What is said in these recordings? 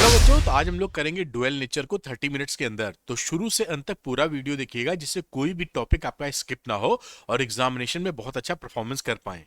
Hello बच्चों, तो आज हम लोग करेंगे डुअल नेचर को 30 मिनट्स के अंदर। तो शुरू से अंत तक पूरा वीडियो देखिएगा जिससे कोई भी टॉपिक आपका स्किप ना हो और एग्जामिनेशन में बहुत अच्छा परफॉर्मेंस कर पाएं।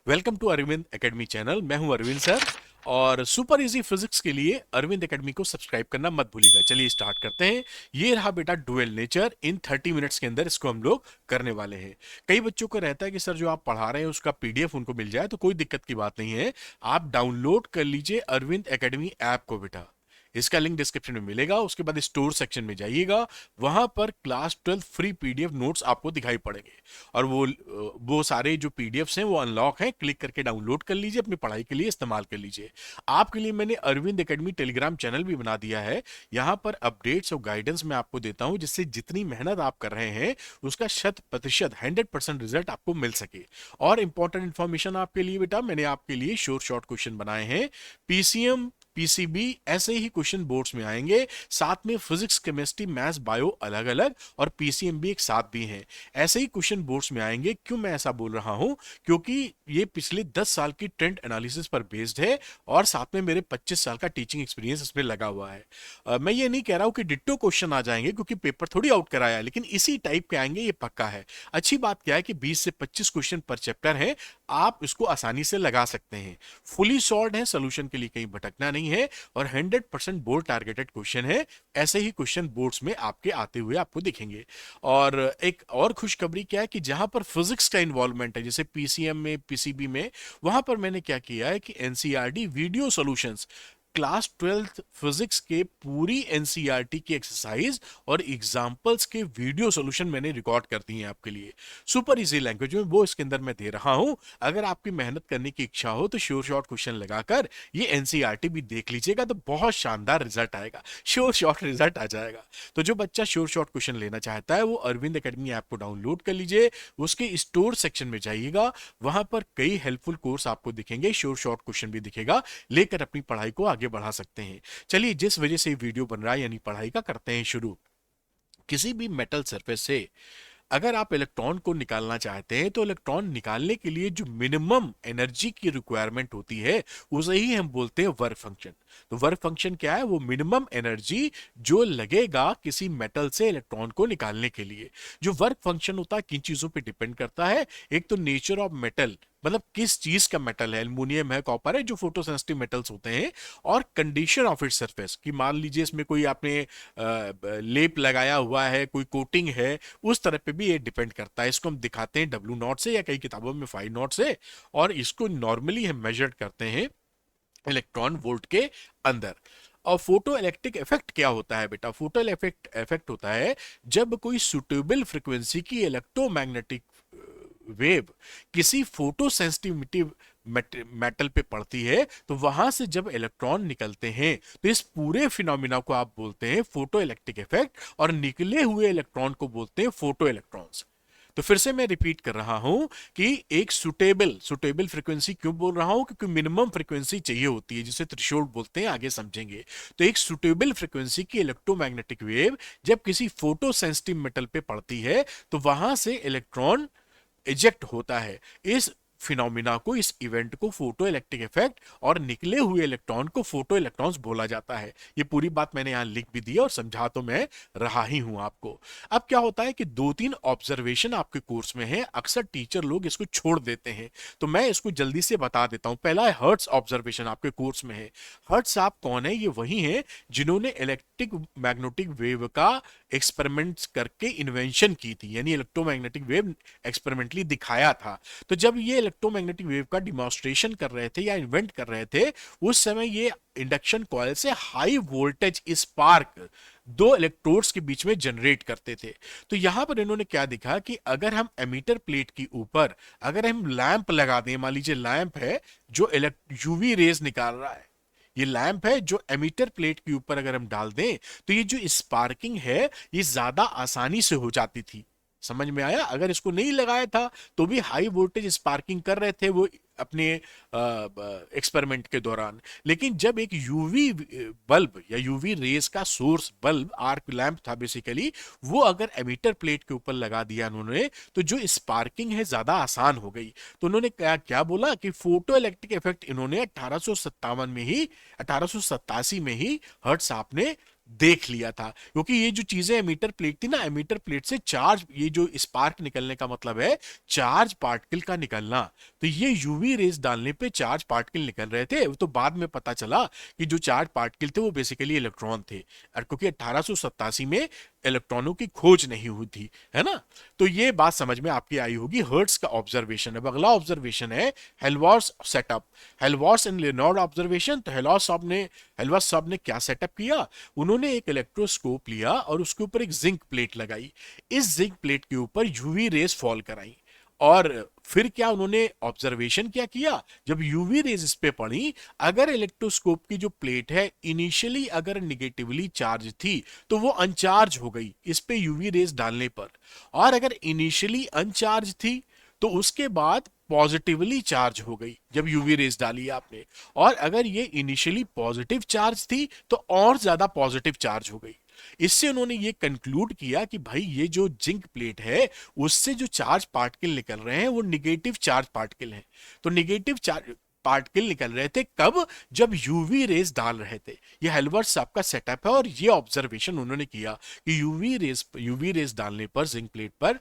Welcome to Arvind academy channel. मैं हूं अरविंद सर, और सुपर इजी फिजिक्स के लिए अरविंद एकेडमी को सब्सक्राइब करना मत भूलिएगा। चलिए स्टार्ट करते हैं। ये रहा बेटा डुअल नेचर। इन 30 मिनट्स के अंदर इसको हम लोग करने वाले हैं। कई बच्चों को रहता है कि सर जो आप पढ़ा रहे हैं उसका पीडीएफ उनको मिल जाए, तो कोई दिक्कत की बात नहीं है। आप डाउनलोड कर लीजिए अरविंद एकेडमी ऐप को बेटा। इसका लिंक डिस्क्रिप्शन में मिलेगा। उसके बाद स्टोर सेक्शन में जाइएगा, वहां पर क्लास 12 फ्री पीडीएफ नोट्स आपको दिखाई पड़ेंगे। और वो सारे जो पीडीएफ्स हैं वो अनलॉक हैं। क्लिक करके डाउनलोड कर लीजिए, अपनी पढ़ाई के लिए इस्तेमाल कर लीजिए। आपके लिए मैंने अरविंद एकेडमी टेलीग्राम चैनल भी बना दिया है। यहाँ पर अपडेट्स और गाइडेंस मैं आपको देता हूँ, जिससे जितनी मेहनत आप कर रहे हैं उसका 100% रिजल्ट आपको मिल सके। और इंपॉर्टेंट इंफॉर्मेशन आपके लिए बेटा, मैंने आपके लिए शॉर्ट क्वेश्चन बनाए हैं। पीसीएम, पीसीबी ऐसे ही क्वेश्चन बोर्ड्स में आएंगे। साथ में फिजिक्स, केमिस्ट्री, मैथ्स, बायो अलग अलग, और पीसीएम भी एक साथ भी हैं। ऐसे ही क्वेश्चन बोर्ड्स में आएंगे। क्यों मैं ऐसा बोल रहा हूं? क्योंकि ये पिछले 10 साल की ट्रेंड एनालिसिस पर बेस्ड है, और साथ में मेरे 25 साल का टीचिंग एक्सपीरियंस इसमें लगा हुआ है। मैं ये नहीं कह रहा हूं कि डिट्टो क्वेश्चन आ जाएंगे, क्योंकि पेपर थोड़ी आउट कराया है, लेकिन इसी टाइप के आएंगे, ये पक्का है। अच्छी बात क्या है कि 20 से 25 क्वेश्चन पर चैप्टर है। आप इसको आसानी से लगा सकते हैं। फुली सॉल्व है, सोल्यूशन के लिए कहीं भटकना नहीं है, और 100% बोर्ड टारगेटेड क्वेश्चन है। ऐसे ही क्वेश्चन बोर्ड्स में आपके आते हुए आपको दिखेंगे। और एक और खुशखबरी क्या है कि जहां पर फिजिक्स का इन्वॉल्वमेंट है, जैसे पीसीएम में, पीसीबी में, वहां पर मैंने क्या किया है कि NCERT video solutions, class 12th physics के पूरी एनसीईआरटी की एक्सरसाइज और एग्जांपल्स के वीडियो सॉल्यूशन मैंने रिकॉर्ड कर दिए हैं आपके लिए सुपर इजी लैंग्वेज में। वो इसके अंदर मैं दे रहा हूं। अगर आपकी मेहनत करने की इच्छा हो तो शॉर्ट क्वेश्चन लगाकर ये एनसीईआरटी भी देख लीजिएगा, तो बहुत शानदार रिजल्ट आएगा। शॉर्ट रिजल्ट आ जाएगा। तो जो बच्चा शॉर्ट क्वेश्चन लेना चाहता है वो अरविंद एकेडमी ऐप को डाउनलोड कर लीजिए। उसके स्टोर सेक्शन में जाइएगा, वहां पर कई हेल्पफुल कोर्स आपको दिखेंगे, शॉर्ट क्वेश्चन भी दिखेगा। लेकर अपनी पढ़ाई को आगे बढ़ा सकते हैं। चलिए, जिस वजह से वीडियो बन रहा है यानी पढ़ाई का, करते हैं शुरू। किसी भी मेटल सरफेस से अगर आप इलेक्ट्रॉन को निकालना चाहते हैं, तो इलेक्ट्रॉन निकालने के लिए जो मिनिमम एनर्जी की रिक्वायरमेंट होती है उसे ही हम बोलते हैं वर्क फंक्शन। तो वर्क फंक्शन क्या है? वो मिनिमम एनर्जी जो लगेगा किसी मेटल से इलेक्ट्रॉन को निकालने के लिए। जो वर्क फंक्शन होता है किन चीजों पे डिपेंड करता है? एक तो नेचर ऑफ मेटल, मतलब किस चीज का मेटल है, एल्युमिनियम है, कॉपर है, जो फोटोसेंसिटिव मेटल्स होते हैं। और कंडीशन ऑफ इट्स सरफेस, कि मान लीजिए इसमें कोई आपने लेप लगाया हुआ है, कोई कोटिंग है, उस तरह पे भी ये डिपेंड करता है। इसको हम दिखाते हैं W0 से, या कई किताबों में 5 नॉट से। और इसको नॉर्मली हम मेजर करते हैं इलेक्ट्रॉन वोल्ट के अंदर। और फोटो इलेक्ट्रिक इफेक्ट क्या होता है बेटा? फोटो इफेक्ट होता है जब कोई सुटेबल फ्रीक्वेंसी की इलेक्ट्रोमैग्नेटिक वेव किसी फोटो सेंसिटिविटी मेटल पे पड़ती है, तो वहां से जब इलेक्ट्रॉन निकलते हैं, तो इस पूरे फिनोमिना को आप बोलते हैं फोटो इलेक्ट्रिक इफेक्ट, और निकले हुए इलेक्ट्रॉन को बोलते हैं फोटो इलेक्ट्रॉन्स। तो फिर से मैं रिपीट कर रहा हूं कि एक सुटेबल फ्रीक्वेंसी क्यों बोल रहा हूं? क्योंकि मिनिमम फ्रीक्वेंसी चाहिए होती है, जिसे थ्रेशोल्ड बोलते हैं, आगे समझेंगे। तो एक सुटेबल फ्रीक्वेंसी की इलेक्ट्रोमैग्नेटिक वेव जब किसी फोटो सेंसिटिव मेटल पे पड़ती है, तो वहां से इलेक्ट्रॉन इजेक्ट होता है। इस फिनोमिना को, इस इवेंट को फोटो इलेक्ट्रिक इफेक्ट, और निकले हुए इलेक्ट्रॉन को फोटो इलेक्ट्रॉन्स बोला जाता है। ये पूरी बात मैंने यहां लिख भी दी और समझा तो मैं रहा ही हूं आपको। अब क्या होता है कि 2-3 ऑब्जर्वेशन आपके कोर्स में है, अक्सर टीचर लोग इसको छोड़ देते हैं, तो मैं इसको जल्दी से बता देता हूं। पहला है हर्ट्स ऑब्जर्वेशन, आपके कोर्स में है। हर्ट्स आप कौन है? ये वही है जिन्होंने इलेक्ट्रिक मैग्नेटिक वेव का एक्सपेरिमेंट्स करके इन्वेंशन की थी, यानी इलेक्ट्रोमैग्नेटिक वेव एक्सपेरिमेंटली दिखाया था। तो जब ये इलेक्ट्रोमैग्नेटिक वेव का डिमॉन्स्ट्रेशन कर रहे थे या इन्वेंट कर रहे थे, उस समय ये इंडक्शन कॉइल से हाई वोल्टेज स्पार्क दो इलेक्ट्रोड्स के बीच में जनरेट करते थे। तो यहां पर इन्होंने क्या दिखा कि अगर हम एमीटर प्लेट के ऊपर अगर हम लैंप लगा दें, मान लीजिए लैंप है जो यूवी रेज निकाल रहा है, ये लैंप है जो एमीटर प्लेट के ऊपर अगर हम डाल दें, तो ये जो स्पार्किंग है ये ज्यादा आसानी से हो जाती थी। समझ में आया? अगर इसको नहीं लगाया था तो भी हाई वोल्टेज स्पार्किंग कर रहे थे वो अपने एक्सपेरिमेंट के दौरान। लेकिन जब एक यूवी बल्ब या यूवी रेज का सोर्स बल्ब आर्क लैंप था बेसिकली, वो अगर एमिटर प्लेट के ऊपर लगा दिया उन्होंने, तो जो स्पार्किंग है ज्यादा आसान हो गई। तो उन्होंने क्या क्या बोला कि फोटो इलेक्ट्रिक इफेक्ट इन्होंने 1857 में ही, 1887 में ही हर्ट्ज आपने देख लिया था। क्योंकि ये जो चीजें एमीटर प्लेट थी ना, एमीटर प्लेट से चार्ज, ये जो स्पार्क निकलने का मतलब है चार्ज पार्टिकल का निकलना। तो ये यूवी रेस डालने पे चार्ज पार्टिकल निकल रहे थे। तो बाद में पता चला कि जो चार्ज पार्टिकल थे वो बेसिकली इलेक्ट्रॉन थे, और क्योंकि 1887 में इलेक्ट्रॉनों की खोज नहीं हुई थी, है ना। तो ये बात समझ में आपकी आई होगी हर्ट्ज का ऑब्जर्वेशन। अब अगला ऑब्जर्वेशन है Helmholtz setup, Helmholtz and Leonard observation. तो हेल्महोल्ट्ज साहब ने क्या सेटअप किया, उन्होंने एक इलेक्ट्रोस्कोप लिया और उसके ऊपर एक जिंक प्लेट लगाई। इस जिंक प्लेट के ऊपर यूवी रेस फॉल कराई, और फिर क्या उन्होंने ऑब्जर्वेशन क्या किया, जब यूवी रेज इस पे पड़ी, अगर इलेक्ट्रोस्कोप की जो प्लेट है इनिशियली अगर निगेटिवली चार्ज थी तो वो अनचार्ज हो गई इस पे यूवी रेज डालने पर, और अगर इनिशियली अनचार्ज थी तो उसके बाद पॉजिटिवली चार्ज हो गई जब यूवी रेज डाली आपने, और अगर ये इनिशियली पॉजिटिव चार्ज थी तो और ज्यादा पॉजिटिव चार्ज हो गई। इससे उन्होंने ये कंक्लूड किया कि भाई ये जो जिंक प्लेट है उससे जो चार्ज पार्टिकल निकल रहे हैं वो निगेटिव चार्ज पार्टिकल हैं। तो निगेटिव चार्ज पार्टिकल निकल रहे थे कब, जब यूवी रेज डाल रहे थे। ये हेल्महोल्ट्ज साहब का सेटअप है, और ये ऑब्जर्वेशन उन्होंने किया कि यूवी रेज डालने पर जिंक प्लेट पर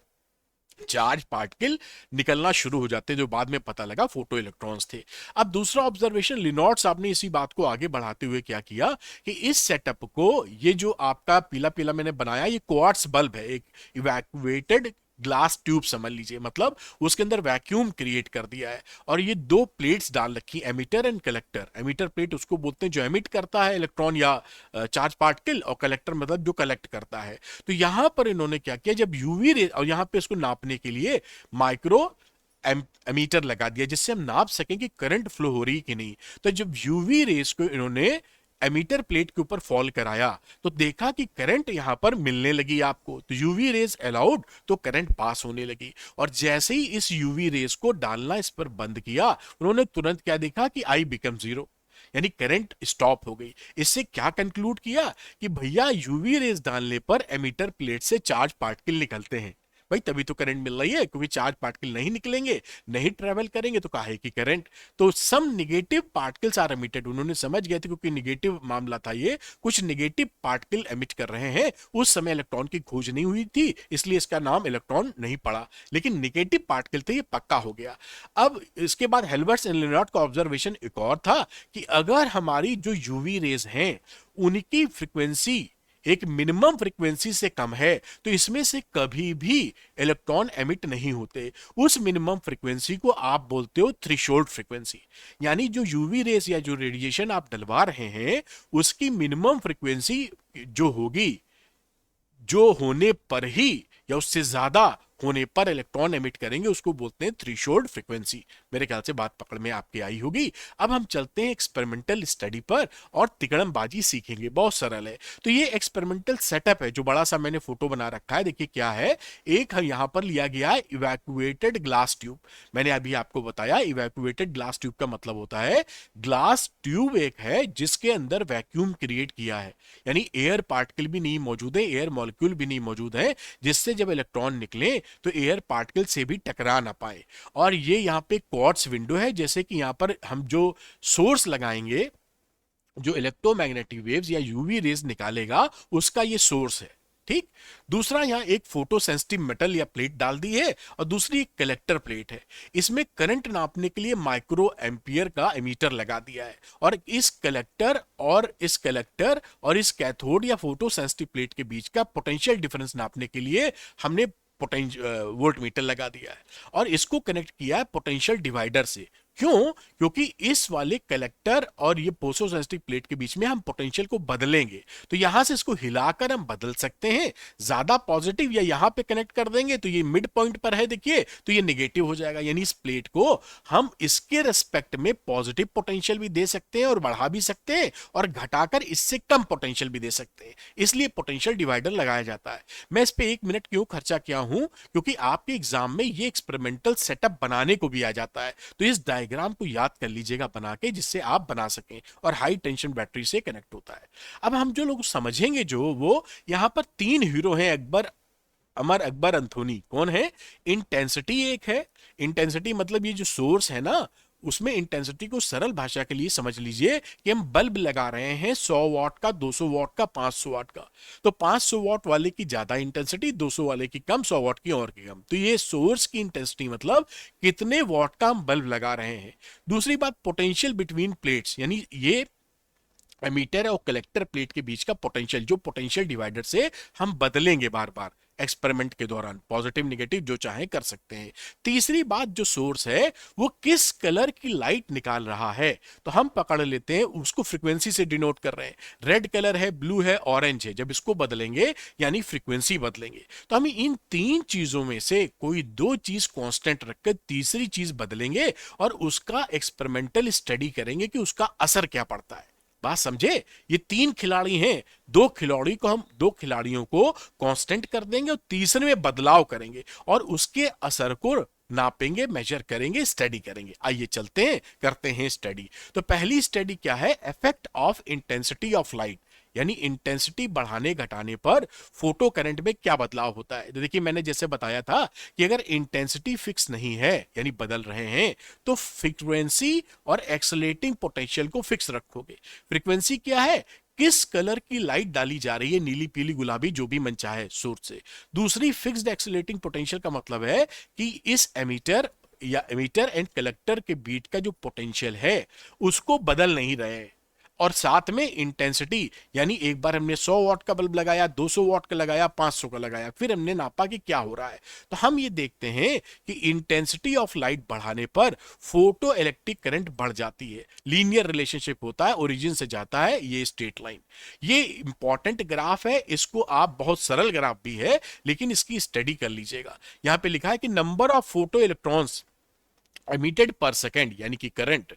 चार्ज पार्टिकल निकलना शुरू हो जाते हैं, जो बाद में पता लगा फोटो इलेक्ट्रॉन्स थे। अब दूसरा ऑब्जर्वेशन लियोनार्ड साहब ने इसी बात को आगे बढ़ाते हुए क्या किया कि इस सेटअप को, ये जो आपका पीला पीला मैंने बनाया, ये क्वार्ट्ज बल्ब है, एक इवैक्यूएटेड ग्लास ट्यूब समझ लीजिए, मतलब उसके अंदर वैक्यूम क्रिएट कर दिया है, और ये दो प्लेट्स डाल रखी, emitter and collector. Emitter plate उसको बोलते हैं जो एमिट करता है इलेक्ट्रॉन या चार्ज पार्टिकल, और कलेक्टर मतलब जो कलेक्ट करता है। तो यहां पर इन्होंने क्या किया, जब यूवी रे, और यहां पे इसको नापने के लिए माइक्रो एमीटर लगा दिया जिससे हम नाप सकें कि करंट फ्लो हो रही कि नहीं। तो जब यूवी रेस को इन्होंने एमीटर प्लेट के ऊपर फॉल कराया तो देखा कि करंट यहां पर मिलने लगी आपको, तो यूवी रेस अलाउड, तो करंट पास होने लगी। और जैसे ही इस यूवी रेस को डालना इस पर बंद किया, उन्होंने तुरंत क्या देखा कि आई बिकम जीरो, यानी करंट स्टॉप हो गई। इससे क्या कंक्लूड किया कि भैया यूवी रेस डालने पर एमीटर प्लेट से चार्ज पार्टिकल निकलते हैं, भाई तभी तो करंट मिल रही है, क्योंकि चार्ज पार्टिकल नहीं निकलेंगे, नहीं ट्रेवल करेंगे तो काहे की करंट। तो सम निगेटिव पार्टिकल्स आर एमिटेड, उन्होंने समझ गए थे क्योंकि निगेटिव मामला था ये, कुछ निगेटिव पार्टिकल एमिट कर रहे हैं। उस समय इलेक्ट्रॉन की खोज नहीं हुई थी इसलिए इसका नाम इलेक्ट्रॉन नहीं पड़ा, लेकिन निगेटिव पार्टिकल थे, ये पक्का हो गया। अब इसके बाद हेल्बर्ट्स एंड लियोनार्ड का ऑब्जर्वेशन एक और था कि अगर हमारी जो यूवी रेज हैं उनकी फ्रीक्वेंसी एक मिनिमम फ्रीक्वेंसी से कम है तो इसमें से कभी भी इलेक्ट्रॉन एमिट नहीं होते। उस मिनिमम फ्रीक्वेंसी को आप बोलते हो थ्रेशोल्ड फ्रीक्वेंसी, यानी जो यूवी रेस या जो रेडिएशन आप डलवा रहे हैं उसकी मिनिमम फ्रीक्वेंसी जो होगी, जो होने पर ही या उससे ज्यादा होने पर इलेक्ट्रॉन एमिट करेंगे, उसको बोलते हैं थ्रेशोल्ड फ्रीक्वेंसी। मेरे ख्याल से बात पकड़ में आपकी आई होगी। अब हम चलते हैं एक्सपेरिमेंटल स्टडी पर और तिकड़मबाजी सीखेंगे, बहुत सरल है। तो ये एक्सपेरिमेंटल सेटअप है जो बड़ा सा मैंने फोटो बना रखा है, देखिए क्या है। एक यहां पर लिया गया है इवैक्यूएटेड ग्लास ट्यूब। मैंने अभी आपको बताया इवैक्यूएटेड ग्लास ट्यूब का मतलब होता है ग्लास ट्यूब एक है जिसके अंदर वैक्यूम क्रिएट किया है, यानी एयर पार्टिकल भी नहीं मौजूद है, एयर मॉलिक्यूल भी नहीं मौजूद है, जिससे जब इलेक्ट्रॉन निकले तो एयर पार्टिकल से भी टकरा ना पाए। और ये यहाँ पे क्वार्ट्ज विंडो है, जैसे कि यहाँ पर हम जो सोर्स लगाएंगे, जो इलेक्ट्रोमैग्नेटिक वेव्स या यूवी रेज निकालेगा उसका ये सोर्स है, ठीक। दूसरा यहाँ एक फोटो सेंसिटिव मेटल या प्लेट डाल दी है, और दूसरी एक कलेक्टर प्लेट है। इसमें करंट नापने के लिए माइक्रो एम्पियर का एमीटर लगा दिया है, और इस कैथोड या फोटो सेंसिटिव प्लेट के बीच का पोटेंशियल डिफरेंस नापने के लिए हमने वोल्ट मीटर लगा दिया है, और इसको कनेक्ट किया है पोटेंशियल डिवाइडर से। क्यों? क्योंकि इस वाले कलेक्टर और ये पोसो सेंसिटिव प्लेट के बीच में हम पोटेंशियल को बदलेंगे, तो यहां से इसको हिलाकर हम बदल सकते हैं। ज्यादा पॉजिटिव या यहां पे कनेक्ट कर देंगे तो ये मिड पॉइंट पर है, देखिए, तो ये नेगेटिव हो जाएगा। यानी इस प्लेट को हम इसके रेस्पेक्ट में पॉजिटिव पोटेंशियल भी दे सकते हैं और बढ़ा भी सकते हैं, और घटाकर इससे कम पोटेंशियल भी दे सकते हैं। इसलिए पोटेंशियल डिवाइडर लगाया जाता है। मैं इस पे 1 मिनट क्यों खर्चा किया हूं? क्योंकि आपके एग्जाम में ये एक्सपेरिमेंटल सेटअप बनाने को भी आ जाता है, तो इस डायग्राम को याद कर लीजिएगा बना के, जिससे आप बना सकें, और हाई टेंशन बैटरी से कनेक्ट होता है। अब हम जो लोग समझेंगे, जो वो यहां पर 3 हीरो हैं, अमर अकबर अंथोनी। कौन है? इंटेंसिटी एक है। इंटेंसिटी मतलब ये जो सोर्स है ना, उसमें इंटेंसिटी को सरल भाषा के लिए समझ लीजिए कि हम बल्ब लगा रहे हैं 100 वाट का, 200 वाट का, 500 वाट का। तो 500 वाट वाले की ज्यादा इंटेंसिटी, 200 वाले की कम, 100 वाट की और की कम। तो ये सोर्स की इंटेंसिटी मतलब कितने वाट का हम बल्ब लगा रहे हैं। दूसरी बात, पोटेंशियल बिटवीन प्लेट्स, यानी ये एमीटर और कलेक्टर प्लेट के बीच का पोटेंशियल, जो पोटेंशियल डिवाइडर से हम बदलेंगे बार बार एक्सपेरिमेंट के दौरान, पॉजिटिव नेगेटिव जो चाहे कर सकते हैं। तीसरी बात, जो सोर्स है वो किस कलर की लाइट निकाल रहा है, तो हम पकड़ लेते हैं उसको फ्रीक्वेंसी से डिनोट कर रहे हैं। रेड कलर है, ब्लू है, ऑरेंज है, जब इसको बदलेंगे यानी फ्रीक्वेंसी बदलेंगे। तो हम इन 3 चीजों में से कोई 2 चीज कांस्टेंट रखकर तीसरी चीज बदलेंगे और उसका एक्सपेरिमेंटल स्टडी करेंगे कि उसका असर क्या पड़ता है। बात समझे? ये 3 खिलाड़ी हैं, 2 खिलाड़ियों को कांस्टेंट कर देंगे और तीसरे में बदलाव करेंगे और उसके असर को नापेंगे, मेजर करेंगे, स्टडी करेंगे। आइए चलते हैं, करते हैं स्टडी। तो पहली स्टडी क्या है? Effect of intensity of light, यानी इंटेंसिटी बढ़ाने घटाने पर फोटो करंट में क्या बदलाव होता है। तो देखिए, मैंने जैसे बताया था कि अगर इंटेंसिटी फिक्स नहीं है, यानी बदल रहे हैं, तो फ्रीक्वेंसी और एक्सेलरेटिंग पोटेंशियल को फिक्स रखोगे। फ्रीक्वेंसी क्या है? किस कलर की लाइट डाली जा रही है, नीली, पीली, गुलाबी, जो भी मन चाहे सोर्स से। दूसरी, फिक्स्ड एक्सेलरेटिंग पोटेंशियल का मतलब है कि इस एमीटर एंड कलेक्टर के बीच का जो पोटेंशियल है उसको बदल नहीं रहे। और साथ में इंटेंसिटी, यानी एक बार हमने 100 वाट का बल्ब लगाया, 200 वाट का लगाया, 500 का लगाया, फिर हमने नापा कि क्या हो रहा है। तो हम ये देखते हैं कि इंटेंसिटी ऑफ लाइट बढ़ाने पर फोटो इलेक्ट्रिक करंट बढ़ जाती है। लीनियर रिलेशनशिप होता है, ओरिजिन से जाता है ये स्ट्रेट लाइन। ये इंपॉर्टेंट ग्राफ है, इसको आप, बहुत सरल ग्राफ भी है लेकिन इसकी स्टडी कर लीजिएगा। यहां पे लिखा है कि number of photo electrons emitted per second, यानी कि करंट,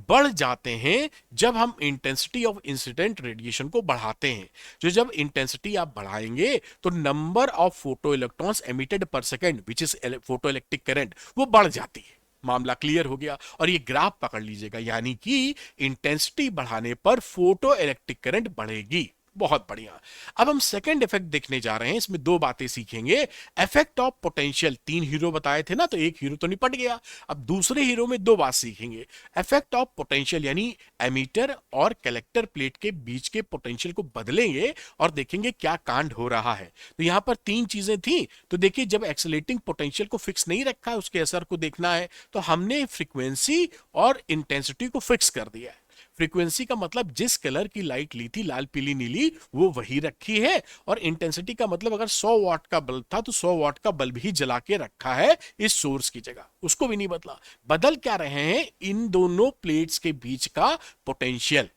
बढ़ जाते हैं जब हम इंटेंसिटी ऑफ इंसिडेंट रेडिएशन को बढ़ाते हैं। जो जब इंटेंसिटी आप बढ़ाएंगे तो number of photo electrons emitted per second, which is photo electric current, वो बढ़ जाती है। मामला क्लियर हो गया। और ये ग्राफ पकड़ लीजिएगा, यानी कि इंटेंसिटी बढ़ाने पर फोटो इलेक्ट्रिक करंट बढ़ेगी। बहुत बढ़िया। अब हम सेकंड इफेक्ट देखने जा रहे हैं, इसमें 2 बातें सीखेंगे। इफेक्ट ऑफ पोटेंशियल, 3 हीरो बताए थे ना, तो एक हीरो तो निपट गया। अब दूसरे हीरो में 2 बात सीखेंगे। इफेक्ट ऑफ पोटेंशियल, यानी एमीटर और कलेक्टर प्लेट के बीच के पोटेंशियल को बदलेंगे और देखेंगे क्या कांड हो रहा है। तो यहां पर 3 चीजें थी। तो देखिए, जब एक्सेलरेटिंग पोटेंशियल को फिक्स नहीं रखा है, उसके असर को देखना है, तो हमने फ्रीक्वेंसी और इंटेंसिटी को फिक्स कर दिया है। फ्रीक्वेंसी का मतलब जिस कलर की लाइट ली थी, लाल, पीली, नीली, वो वही रखी है। और इंटेंसिटी का मतलब अगर 100 वाट का बल्ब था तो 100 वाट का बल्ब ही जला के रखा है इस सोर्स की जगह, उसको भी नहीं बदला। बदल क्या रहे हैं? इन दोनों प्लेट्स के बीच का पोटेंशियल।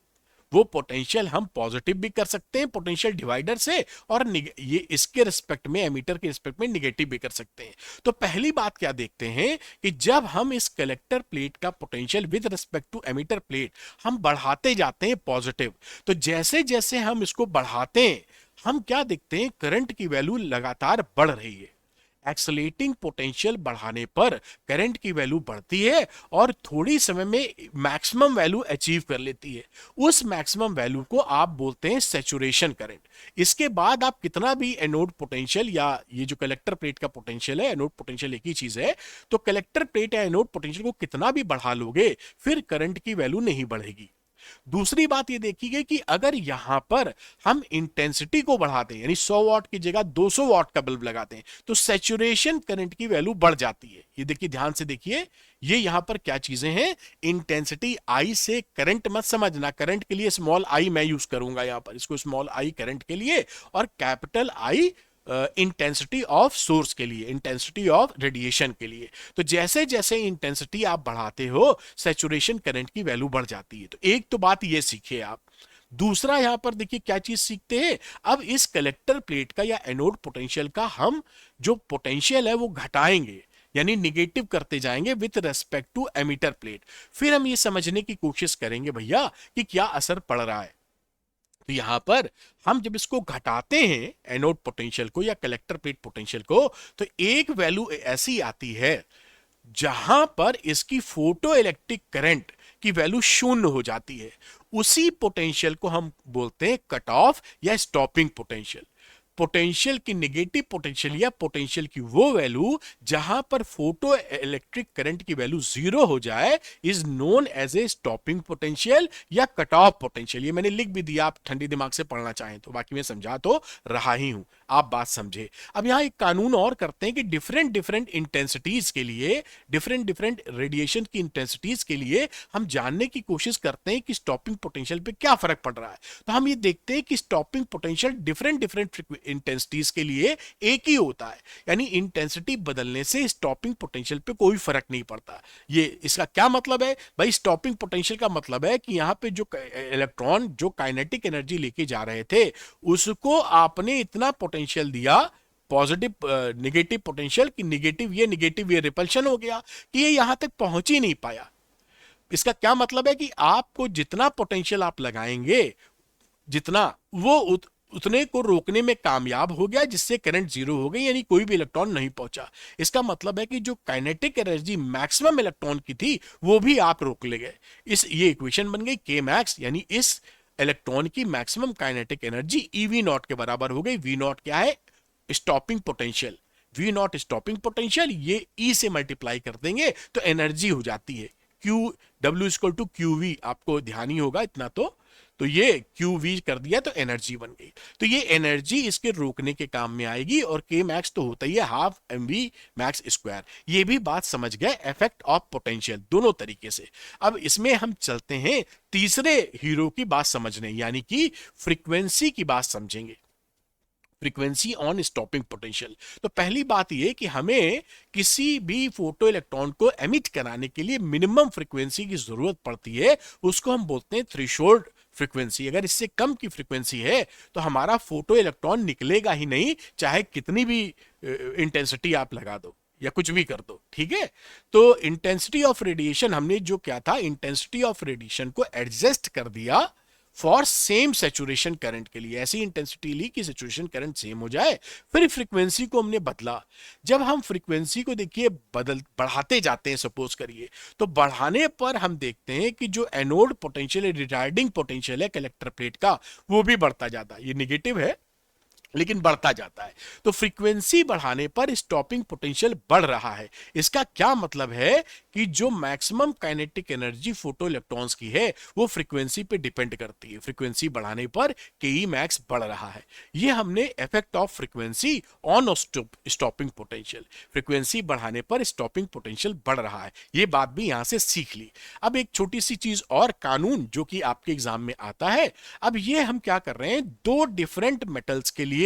वो पोटेंशियल हम पॉजिटिव भी कर सकते हैं पोटेंशियल डिवाइडर से, और ये इसके रिस्पेक्ट में, एमीटर के रिस्पेक्ट में निगेटिव भी कर सकते हैं। तो पहली बात क्या देखते हैं कि जब हम इस कलेक्टर प्लेट का potential with respect to emitter plate हम बढ़ाते जाते हैं पॉजिटिव, तो जैसे जैसे हम इसको बढ़ाते हैं, हम क्या देखते हैं? करंट की वैल्यू लगातार बढ़ रही है। एक्सेलरेटिंग पोटेंशियल बढ़ाने पर करंट की वैल्यू बढ़ती है और थोड़ी समय में मैक्सिमम वैल्यू अचीव कर लेती है। उस मैक्सिमम वैल्यू को आप बोलते हैं सैचुरेशन करंट। इसके बाद आप कितना भी एनोड पोटेंशियल, या ये जो कलेक्टर प्लेट का पोटेंशियल है, एनोड पोटेंशियल एक ही चीज है, तो कलेक्टर प्लेट या एनोड पोटेंशियल को कितना भी बढ़ा लोगे, फिर करंट की वैल्यू नहीं बढ़ेगी। दूसरी बात ये देखी गई कि अगर यहां पर हम इंटेंसिटी को बढ़ाते हैं, यानी 100 वाट की जगह 200 वाट का बल्ब लगाते हैं, तो सैचुरेशन करंट की वैल्यू बढ़ जाती है। ये देखिए, ध्यान से देखिए, ये यहां पर क्या चीजें हैं? इंटेंसिटी आई से करंट मत समझना, करंट के लिए स्मॉल आई मैं यूज करूंगा यहां पर, इसको स्मॉल आई करंट के लिए, और capital I intensity of source के लिए, इंटेंसिटी ऑफ रेडिएशन के लिए। तो जैसे जैसे इंटेंसिटी आप बढ़ाते हो सैचुरेशन करंट की वैल्यू बढ़ जाती है। तो एक तो बात ये सीखे आप। दूसरा यहां पर देखिए क्या चीज सीखते हैं, अब इस कलेक्टर प्लेट का या एनोड पोटेंशियल का हम जो पोटेंशियल है वो घटाएंगे, यानी निगेटिव करते जाएंगे with respect to emitter plate. फिर हम ये समझने की कोशिश करेंगे भैया कि क्या असर पड़ रहा है। तो यहां पर हम जब इसको घटाते हैं एनोड पोटेंशियल को या कलेक्टर प्लेट पोटेंशियल को, तो एक वैल्यू ऐसी आती है जहां पर इसकी फोटो इलेक्ट्रिक करंट की वैल्यू शून्य हो जाती है। उसी पोटेंशियल को हम बोलते हैं कट ऑफ या स्टॉपिंग पोटेंशियल। पोटेंशियल की नेगेटिव पोटेंशियल या पोटेंशियल की वो वैल्यू जहां पर फोटो इलेक्ट्रिक करंट की वैल्यू जीरो हो जाए is known as a stopping potential या कट ऑफ पोटेंशियल। ये मैंने लिख भी दिया, आप ठंडी दिमाग से पढ़ना चाहें तो, बाकी मैं समझा तो रहा ही हूं, आप बात समझे। अब यहां एक कानून और करते हैं कि डिफरेंट डिफरेंट इंटेंसिटीज के लिए, डिफरेंट डिफरेंट रेडिएशन की इंटेंसिटीज के लिए हम जानने की कोशिश करते हैं कि स्टॉपिंग पोटेंशियल पे क्या फर्क पड़ रहा है। तो हम ये देखते हैं कि stopping potential different different intensities के लिए एक ही होता है, यानी इंटेंसिटी बदलने से स्टॉपिंग पोटेंशियल पे कोई फर्क नहीं पड़ता। ये इसका क्या मतलब है भाई, स्टॉपिंग पोटेंशियल का मतलब है कि यहां पे जो इलेक्ट्रॉन जो काइनेटिक एनर्जी लेके जा रहे थे उसको आपने इतना पोटेंशियल दिया, पॉजिटिव नेगेटिव पोटेंशियल, कि नेगेटिव ये रिपल्शन हो गया कि ये यहां तक पहुंच ही नहीं पाया। इसका क्या मतलब है कि आपको जितना पोटेंशियल आप लगाएंगे, जितना वो उतने को रोकने में कामयाब हो गया, जिससे करंट जीरो हो गई, यानी कोई भी इलेक्ट्रॉन नहीं पहुंचा। इसका मतलब है कि जो काइनेटिक एनर्जी मैक्सिमम इलेक्ट्रॉन की थी वो भी आप रोक ले गए। ये इक्वेशन बन गई के मैक्स, यानी इस इलेक्ट्रॉन की maximum kinetic energy eV naught के बराबर हो गई। वी नॉट क्या है, stopping potential. V naught stopping potential, ये ई से मल्टीप्लाई कर देंगे तो एनर्जी हो जाती है Q, W equal to Q V, आपको ध्यान ही होगा इतना तो ये क्यू वी कर दिया तो एनर्जी बन गई। तो ये एनर्जी इसके रोकने के काम में आएगी, और के मैक्स तो होता ही है half M V max square. ये भी बात समझ गए, इफेक्ट ऑफ पोटेंशियल दोनों तरीके से। अब इसमें हम चलते हैं तीसरे हीरो की बात समझने, यानी कि फ्रीक्वेंसी की बात समझेंगे, फ्रीक्वेंसी ऑन स्टॉपिंग पोटेंशियल। तो पहली बात यह कि हमें किसी भी फोटो इलेक्ट्रॉन को एमिट कराने के लिए मिनिमम फ्रीक्वेंसी की जरूरत पड़ती है, उसको हम बोलते हैं थ्रेशोल्ड फ्रीक्वेंसी। अगर इससे कम की फ्रीक्वेंसी है तो हमारा फोटो इलेक्ट्रॉन निकलेगा ही नहीं, चाहे कितनी भी इंटेंसिटी आप लगा दो या कुछ भी कर दो, ठीक है। तो इंटेंसिटी ऑफ रेडिएशन हमने जो क्या था, इंटेंसिटी ऑफ रेडिएशन को एडजस्ट कर दिया फॉर सेम सेचुरेशन करंट के लिए, ऐसी इंटेंसिटी ली कि सेचुरेशन करंट सेम हो जाए। फिर फ्रीक्वेंसी को हमने बदला। जब हम फ्रीक्वेंसी को देखिए बढ़ाते जाते हैं, सपोज करिए, तो बढ़ाने पर हम देखते हैं कि जो एनोड पोटेंशियल है, रिटार्डिंग पोटेंशियल है कलेक्टर प्लेट का, वो भी बढ़ता जाता है। ये निगेटिव है लेकिन बढ़ता जाता है। तो फ्रीक्वेंसी बढ़ाने पर स्टॉपिंग पोटेंशियल बढ़ रहा है। इसका क्या मतलब है कि जो maximum kinetic energy photo electrons की है वो फ्रीक्वेंसी पे डिपेंड करती है। फ्रीक्वेंसी बढ़ाने पर के ई मैक्स बढ़ रहा है। ये हमने effect of frequency on stopping potential, frequency बढ़ाने पर स्टॉपिंग पोटेंशियल बढ़ रहा है, ये बात भी यहां से सीख ली। अब एक छोटी सी चीज और, कानून जो कि आपके एग्जाम में आता है। अब ये हम क्या कर रहे हैं, दो डिफरेंट मेटल्स के लिए,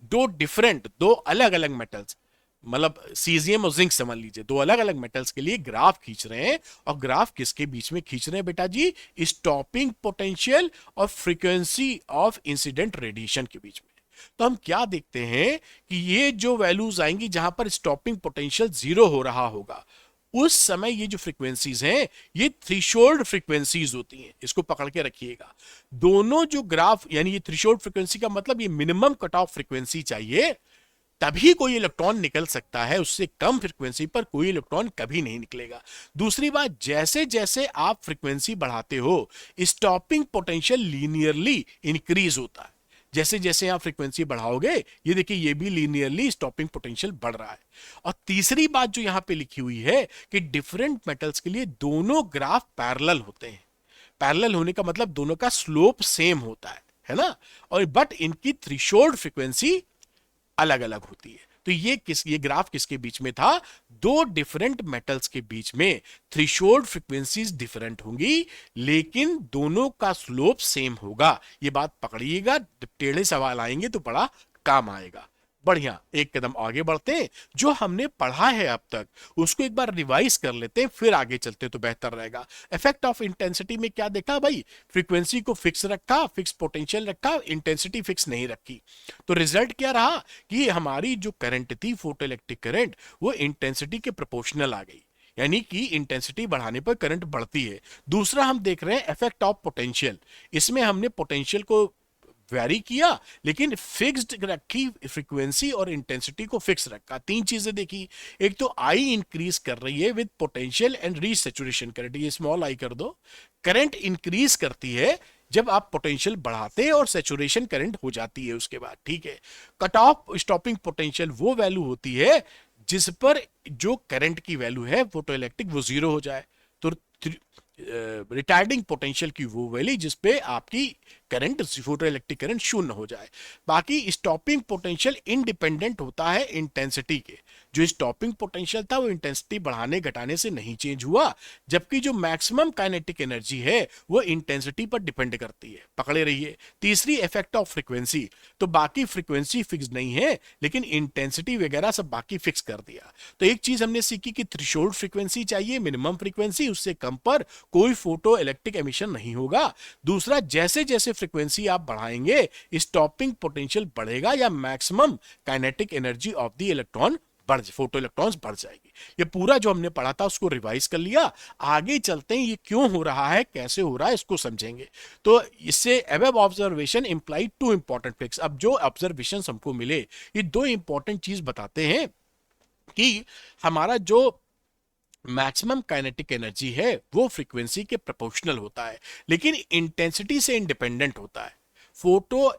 दो अलग अलग मेटल्स, मतलब सीजियम और जिंक समझ लीजिए, दो अलग अलग मेटल्स के लिए ग्राफ खींच रहे हैं। और ग्राफ किसके बीच में खींच रहे हैं बेटा जी, स्टॉपिंग पोटेंशियल और फ्रीक्वेंसी ऑफ इंसिडेंट रेडिएशन के बीच में। तो हम क्या देखते हैं कि ये जो वैल्यूज आएंगी जहां पर स्टॉपिंग पोटेंशियल जीरो हो रहा होगा, उस समय ये जो फ्रीक्वेंसीज हैं ये थ्रेशोल्ड फ्रीक्वेंसीज होती हैं, इसको पकड़ के रखिएगा। दोनों जो ग्राफ, यानी ये थ्रेशोल्ड फ्रीक्वेंसी का मतलब ये मिनिमम कट ऑफ फ्रीक्वेंसी चाहिए, तभी कोई इलेक्ट्रॉन निकल सकता है, उससे कम फ्रीक्वेंसी पर कोई इलेक्ट्रॉन कभी नहीं निकलेगा। दूसरी बात, जैसे जैसे आप फ्रीक्वेंसी बढ़ाते हो स्टॉपिंग पोटेंशियल लीनियरली इंक्रीज होता है। जैसे जैसे आप फ्रीक्वेंसी बढ़ाओगे, ये देखिए ये भी लीनियरली स्टॉपिंग पोटेंशियल बढ़ रहा है। और तीसरी बात जो यहां पे लिखी हुई है कि डिफरेंट मेटल्स के लिए दोनों ग्राफ पैरेलल होते हैं। पैरेलल होने का मतलब दोनों का स्लोप सेम होता है ना, और बट इनकी थ्रेशोल्ड फ्रीक्वेंसी अलग अलग होती है। तो ये ग्राफ किसके बीच में था, दो डिफरेंट मेटल्स के बीच में थ्रेशोल्ड फ्रीक्वेंसीज डिफरेंट होंगी लेकिन दोनों का स्लोप सेम होगा। ये बात पकड़िएगा, टेढ़े सवाल आएंगे तो बड़ा काम आएगा। बढ़िया, एक कदम आगे बढ़ते हैं, जो हमने पढ़ा है अब तक उसको एक बार रिवाइज कर लेते हैं, फिर आगे चलते तो बेहतर रहेगा। इफेक्ट ऑफ इंटेंसिटी में क्या देखा भाई, फ्रीक्वेंसी को फिक्स रखा, फिक्स पोटेंशियल रखा, इंटेंसिटी फिक्स नहीं रखी। तो रिजल्ट क्या रहा कि हमारी जो करंट थी, फोटो इलेक्ट्रिक करंट, वो इंटेंसिटी के प्रोपोर्शनल आ गई, यानी कि इंटेंसिटी बढ़ाने पर करंट बढ़ती है। दूसरा हम देख रहे हैं इफेक्ट ऑफ पोटेंशियल, इसमें हमने पोटेंशियल को वैरी किया लेकिन फिक्स्ड रखी, फ्रीक्वेंसी और इंटेंसिटी को फिक्स रखा। तीन चीजें देखी, एक तो आई इंक्रीज कर रही है with potential and reach saturation current, ये स्मॉल आई कर दो। करंट इंक्रीज करती है जब आप पोटेंशियल बढ़ाते हैं और सैचुरेशन करंट हो जाती है उसके बाद, ठीक है। कट ऑफ स्टॉपिंग पोटेंशियल वो वैल्यू होती है जिस पर जो करंट की वैल्यू है फोटो इलेक्ट्रिक वो जीरो हो जाए। तो रिटार्डिंग पोटेंशियल की वो वैल्यू जिस पे आपकी करंट, फोटो इलेक्ट्रिक करंट शून्य हो जाए। बाकी स्टॉपिंग पोटेंशियल इंडिपेंडेंट होता है इंटेंसिटी के, जो स्टॉपिंग पोटेंशियल था वो इंटेंसिटी बढ़ाने घटाने से नहीं चेंज हुआ, जबकि जो मैक्सिमम काइनेटिक एनर्जी है वो इंटेंसिटी पर डिपेंड करती है, पकड़े रहिए। तीसरी इफेक्ट ऑफ फ्रीक्वेंसी, तो बाकी फ्रीक्वेंसी फिक्स नहीं है लेकिन इंटेंसिटी वगैरह सब बाकी फिक्स कर दिया। तो एक चीज हमने सीखी कि थ्रेशोल्ड फ्रीक्वेंसी चाहिए, मिनिमम फ्रीक्वेंसी, उससे कम पर कोई फोटो इलेक्ट्रिक एमिशन नहीं होगा। दूसरा, जैसे जैसे फ्रीक्वेंसी आप बढ़ाएंगे स्टॉपिंग पोटेंशियल बढ़ेगा या maximum kinetic energy of the electron photo electrons बढ़ जाएगी। ये पूरा जो हमने पढ़ा था उसको रिवाइज कर लिया, आगे चलते हैं ये क्यों हो रहा है, कैसे हो रहा है, इसको समझेंगे। तो इससे above observation implied two important facts, अब जो ऑब्जर्वेशन हमको मिले ये दो इंपॉर्टेंट चीज बताते हैं कि हमारा जो मैक्सिमम काइनेटिक एनर्जी है वो फ्रीक्वेंसी के प्रोपोर्शनल होता है लेकिन इंटेंसिटी से इंडिपेंडेंट होता है। फोटो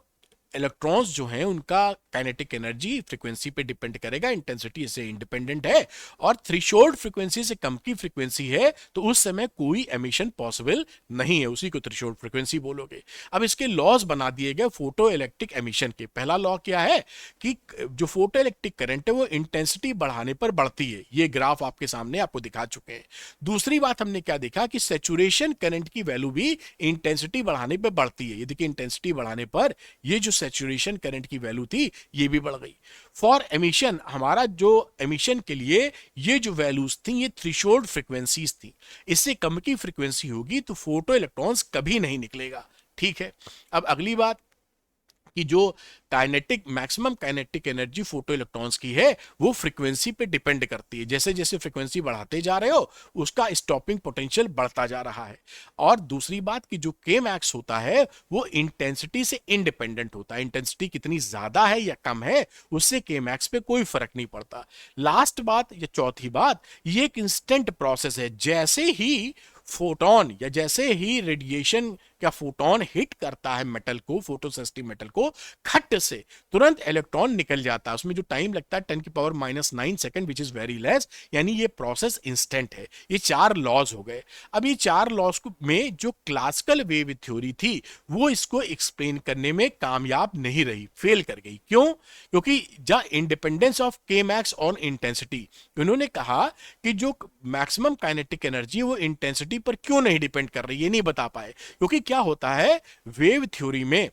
इलेक्ट्रॉन्स जो हैं उनका काइनेटिक एनर्जी फ्रीक्वेंसी पे डिपेंड करेगा, इंटेंसिटी से इंडिपेंडेंट है। और थ्रेशोल्ड फ्रीक्वेंसी से कम की फ्रीक्वेंसी है तो उस समय कोई एमिशन पॉसिबल नहीं है, उसी को थ्रेशोल्ड फ्रीक्वेंसी बोलोगे। अब इसके लॉज बना दिए गए फोटो इलेक्ट्रिक एमिशन के। पहला लॉ क्या है कि जो फोटो इलेक्ट्रिक करंट है वो इंटेंसिटी बढ़ाने पर बढ़ती है, ये ग्राफ आपके सामने आपको दिखा चुके हैं। दूसरी बात हमने क्या देखा कि सैचुरेशन करंट की वैल्यू भी इंटेंसिटी बढ़ाने पर बढ़ती है। ये देखिए इंटेंसिटी बढ़ाने पर ये जो सैचुरेशन करंट की वैल्यू थी ये भी बढ़ गई। फॉर एमिशन, हमारा जो एमिशन के लिए ये जो वैल्यूज थी ये थ्रेशोल्ड फ्रीक्वेंसीज थी, इससे कम की फ्रीक्वेंसी होगी तो फोटो इलेक्ट्रॉन्स कभी नहीं निकलेगा, ठीक है। अब अगली बात कि जो kinetic, maximum kinetic energy photo electrons की है वो फ्रीक्वेंसी पे डिपेंड करती है, जैसे जैसे फ्रीक्वेंसी बढ़ाते जा रहे हो उसका स्टॉपिंग पोटेंशियल बढ़ता जा रहा है। और दूसरी बात कि जो के मैक्स होता है वो इंटेंसिटी से इंडिपेंडेंट होता है, इंटेंसिटी कितनी ज्यादा है या कम है उससे के मैक्स पे कोई फर्क नहीं पड़ता। लास्ट बात या चौथी बात, ये एक इंस्टेंट प्रोसेस है, जैसे ही फोटोन या जैसे ही रेडिएशन क्या फोटोन हिट करता है मेटल को, फोटोसेंसिटिव मेटल को, खट से तुरंत इलेक्ट्रॉन निकल जाता है। उसमें जो टाइम लगता है 10⁻⁹ second which is very less, यानी ये प्रोसेस इंस्टेंट है। ये चार लॉज हो गए। अब ये चार लॉज में जो क्लासिकल वेव थ्योरी थी वो इसको एक्सप्लेन करने में कामयाब नहीं रही, फेल कर गई। क्यों? क्योंकि द इंडिपेंडेंस ऑफ के मैक्स ऑन इंटेंसिटी, उन्होंने कहा कि जो मैक्सिमम काइनेटिक एनर्जी वो इंटेंसिटी पर क्यों नहीं डिपेंड कर रही, ये नहीं बता पाए। क्योंकि क्या होता है वेव थ्योरी में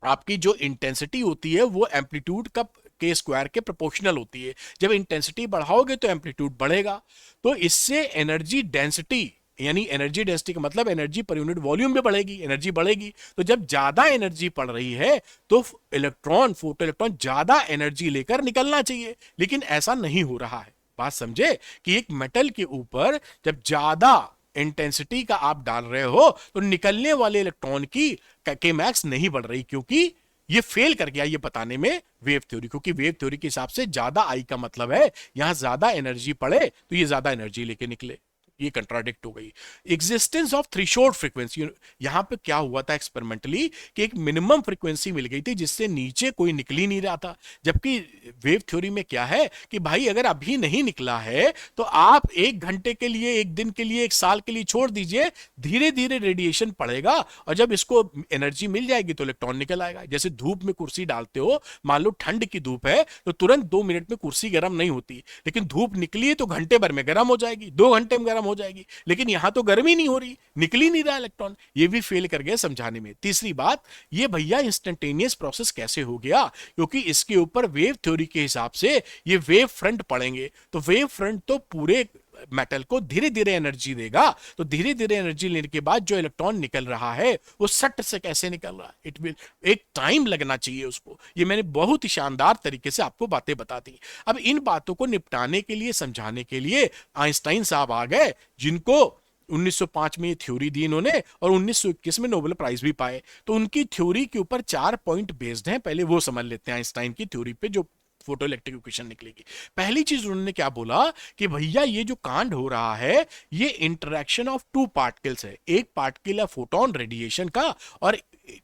आपकी जो इंटेंसिटी होती है वो एम्पलीट्यूड का के स्क्वायर के प्रोपोर्शनल होती है। जब इंटेंसिटी बढ़ाओगे तो एम्पलीट्यूड बढ़ेगा, तो इससे एनर्जी डेंसिटी, यानी एनर्जी डेंसिटी का मतलब एनर्जी पर यूनिट वॉल्यूम में बढ़ेगी, एनर्जी बढ़ेगी। तो जब ज्यादा एनर्जी पड़ रही है तो इलेक्ट्रॉन, फोटो इलेक्ट्रॉन ज्यादा एनर्जी लेकर निकलना चाहिए, लेकिन ऐसा नहीं हो रहा है। बात समझे कि एक मेटल के ऊपर जब ज्यादा इंटेंसिटी का आप डाल रहे हो तो निकलने वाले इलेक्ट्रॉन की के मैक्स नहीं बढ़ रही, क्योंकि ये फेल कर गया ये बताने में वेव थ्योरी। क्योंकि वेव थ्योरी के हिसाब से ज्यादा आई का मतलब है यहां ज्यादा एनर्जी पड़े तो ये ज्यादा एनर्जी लेके निकले, ये कंट्राडिक्ट हो गई। एग्जिस्टेंस ऑफ थ्रेशोल्ड फ्रीक्वेंसी, यहां पे क्या हुआ था एक्सपेरिमेंटली कि एक मिनिमम फ्रीक्वेंसी मिल गई थी जिससे नीचे कोई निकल ही नहीं रहा था। जबकि वेव थ्योरी में क्या है कि भाई अगर अभी नहीं निकला है तो आप 1 घंटे के लिए, 1 दिन के लिए, 1 साल के लिए छोड़ दीजिए, धीरे धीरे रेडिएशन पड़ेगा और जब इसको एनर्जी मिल जाएगी तो इलेक्ट्रॉन निकल आएगा। जैसे धूप में कुर्सी डालते हो, मान लो ठंड की धूप है तो तुरंत 2 मिनट में कुर्सी गर्म नहीं होती, लेकिन धूप निकली है तो घंटे भर में गर्म हो जाएगी, 2 घंटे में गर्म हो जाएगी, लेकिन यहां तो गर्मी नहीं हो रही, निकल ही नहीं रहा इलेक्ट्रॉन, ये भी फेल कर गए समझाने में। तीसरी बात, ये भैया इंस्टेंटेनियस प्रोसेस कैसे हो गया, क्योंकि इसके ऊपर वेव थ्योरी के हिसाब से ये वेव फ्रंट पड़ेंगे, तो वेव फ्रंट तो पूरे मेटल को धीरे धीरे एनर्जी देगा, तो धीरे धीरे एनर्जी लेने के बाद जो इलेक्ट्रॉन निकल रहा है वो सट से कैसे निकल रहा है, इट विल एक टाइम लगना चाहिए उसको। ये मैंने बहुत ही शानदार तरीके से आपको बातें बता दी। अब इन बातों को निपटाने के लिए, समझाने के लिए आइंस्टाइन साहब आ गए, जिनको 1905 में ये थ्योरी दी इन्होंने और 1921 में नोबेल प्राइज भी पाए। तो उनकी थ्योरी के ऊपर 4 पॉइंट बेस्ड हैं, पहले वो समझ लेते हैं आइंस्टाइन की थ्योरी पे जो फोटो इलेक्ट्रिक इक्वेशन निकलेगी। पहली चीज उन्होंने क्या बोला कि भैया ये जो कांड हो रहा है ये इंटरेक्शन ऑफ टू पार्टिकल्स है, एक पार्टिकल है फोटोन रेडिएशन का और